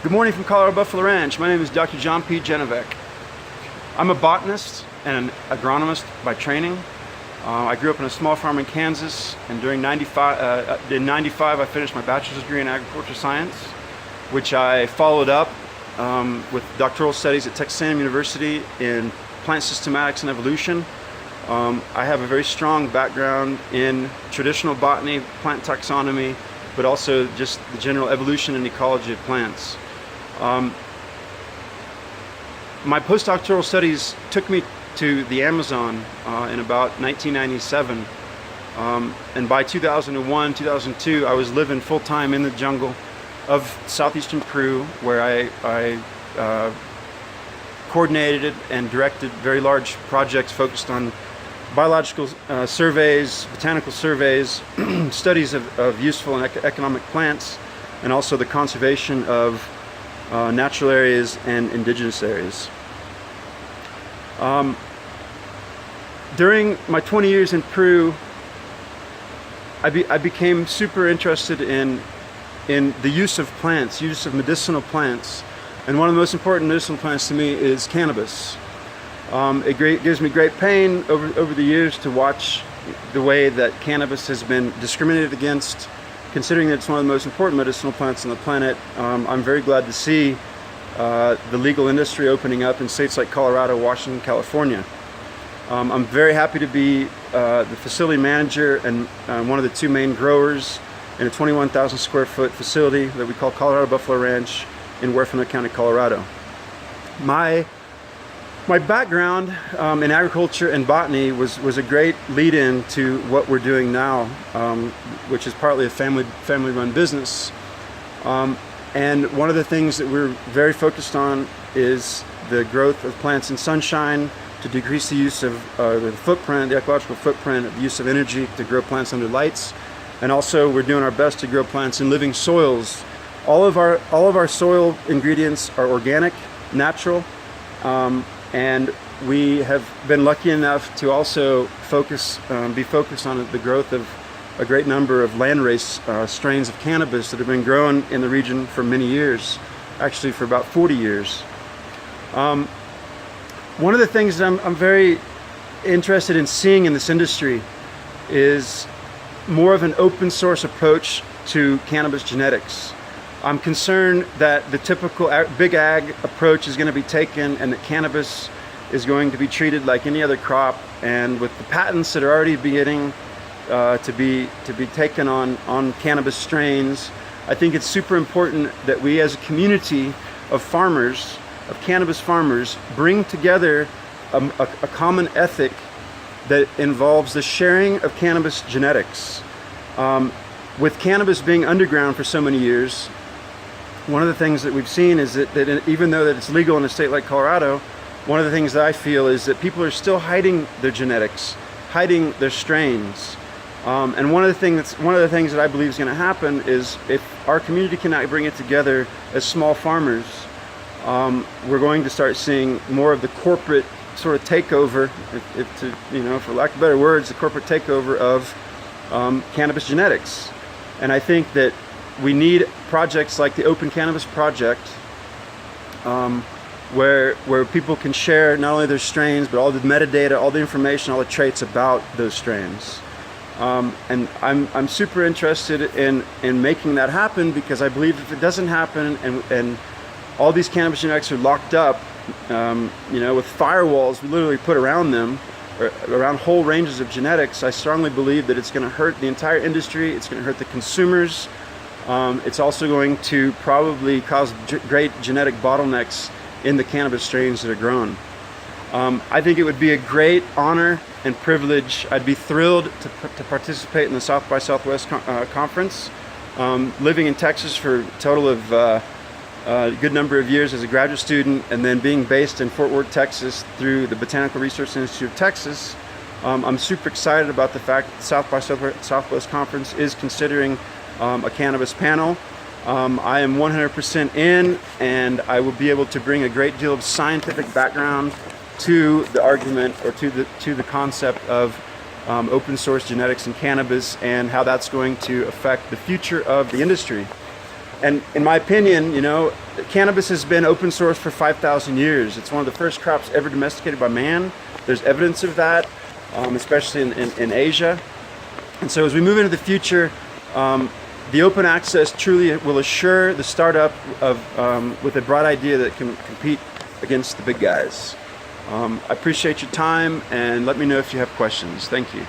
Good morning from Colorado Buffalo Ranch. My name is Dr. John P. Genovec. I'm a botanist and an agronomist by training. I grew up in a small farm in Kansas, and during '95 I finished my bachelor's degree in agricultural science, which I followed up with doctoral studies at Texas A&M University in plant systematics and evolution. I have a very strong background in traditional botany, plant taxonomy, but also just the general evolution and ecology of plants. My postdoctoral studies took me to the Amazon in about 1997, and by 2001, 2002, I was living full-time in the jungle of southeastern Peru, where I coordinated and directed very large projects focused on biological surveys, botanical surveys, studies of useful and economic plants, and also the conservation of natural areas and indigenous areas. During my 20 years in Peru, I became super interested in the use of plants, use of medicinal plants, and one of the most important medicinal plants to me is cannabis. It gives me great pain over the years to watch the way that cannabis has been discriminated against. Considering that it's one of the most important medicinal plants on the planet, I'm very glad to see the legal industry opening up in states like Colorado, Washington, California. I'm very happy to be the facility manager and one of the two main growers in a 21,000 square foot facility that we call Colorado Buffalo Ranch in Huerfano County, Colorado. My background in agriculture and botany was a great lead-in to what we're doing now, which is partly a family-run business. And one of the things that we're very focused on is the growth of plants in sunshine to decrease the use of the ecological footprint of the use of energy to grow plants under lights. And also we're doing our best to grow plants in living soils. All of our soil ingredients are organic, natural, and we have been lucky enough to also be focused on the growth of a great number of landrace strains of cannabis that have been grown in the region for many years, actually for about 40 years. One of the things that I'm very interested in seeing in this industry is more of an open source approach to cannabis genetics. I'm concerned that the typical big ag approach is going to be taken and that cannabis is going to be treated like any other crop, and with the patents that are already beginning to be taken on cannabis strains, I think it's super important that we as a community of farmers, of cannabis farmers, bring together a common ethic that involves the sharing of cannabis genetics. With cannabis being underground for so many years, one of the things that we've seen is that even though that it's legal in a state like Colorado, one of the things that I feel is that people are still hiding their genetics, hiding their strains. And one of the things that I believe is going to happen is if our community cannot bring it together as small farmers, we're going to start seeing more of the corporate sort of takeover, for lack of better words, the corporate takeover of cannabis genetics. And I think that we need projects like the Open Cannabis Project, where people can share not only their strains, but all the metadata, all the information, all the traits about those strains. And I'm super interested in making that happen, because I believe if it doesn't happen and all these cannabis genetics are locked up, with firewalls we literally put around them, or around whole ranges of genetics, I strongly believe that it's going to hurt the entire industry. It's going to hurt the consumers. It's also going to probably cause great genetic bottlenecks in the cannabis strains that are grown. I think it would be a great honor and privilege. I'd be thrilled to participate in the South by Southwest conference. Living in Texas for a total of a good number of years as a graduate student, and then being based in Fort Worth, Texas through the Botanical Research Institute of Texas, I'm super excited about the fact that the South by Southwest conference is considering a cannabis panel. I am 100% in, and I will be able to bring a great deal of scientific background to the argument, or to the concept of open source genetics and cannabis, and how that's going to affect the future of the industry. And in my opinion, you know, cannabis has been open source for 5,000 years. It's one of the first crops ever domesticated by man. There's evidence of that, especially in Asia. And so as we move into the future, the open access truly will assure the startup with a broad idea that can compete against the big guys. I appreciate your time, and let me know if you have questions. Thank you.